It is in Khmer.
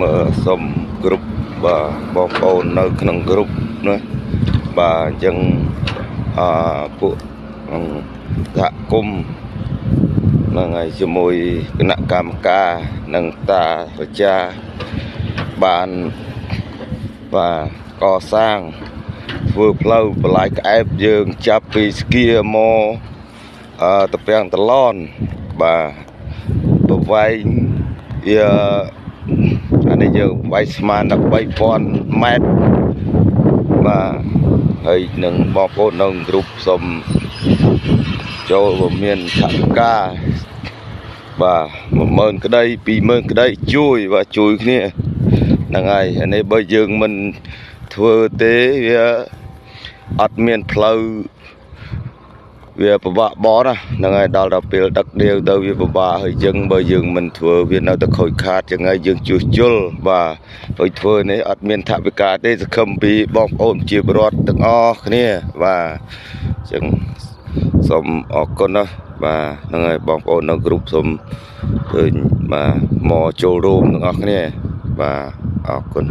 មើលសុំគ្រប់បាទបងប្អូននៅក្នុងគ្រប់ណាបាទអញ្ចឹងពួកសហគមន៍ហ្នឹងហើយជាមួយគណៈកម្មការនិងតាប្រជាបានបាទកសាងធ្វើផ្លូវបន្លាយក្អែបយើងចាប់ពីស្គៀមកតាពាំងតឡនបាទប្រវែងវាអានេះយើងវាយស្មានដល់ 3000 ម៉ែត្របាទហើយនឹងបងប្អូននៅក្រុមសូមចូលមានថវិកាបាទ 10000 ក្តី 20000 ក្តីជួយបាទជួយគ្នាហ្នឹងហើយអានេះបើយើងមិនធ្វើទេវាអត់មានផ្លូវវាពិបាកបនណាហ្នឹងហើយដល់ដល់ពេលដឹកដៀវទៅវាពិបាកហើយចឹងបើយើងមិនធ្វើវានៅតែខូចខាតចឹងហើយយើងជួសជុលបាទហើយធ្វើនេះអត់មានថវិកាទេសង្ឃឹមពីបងប្អូនប្រជាពលរដ្ឋទាំងអស់គ្នាបាទចឹងសូមអរគុណណាបាទហ្នឹងហើយបងប្អូននៅក្រុមសូមឃើញបាទមកចូលរួមទាំងអស់គ្នាបាទអរគុណ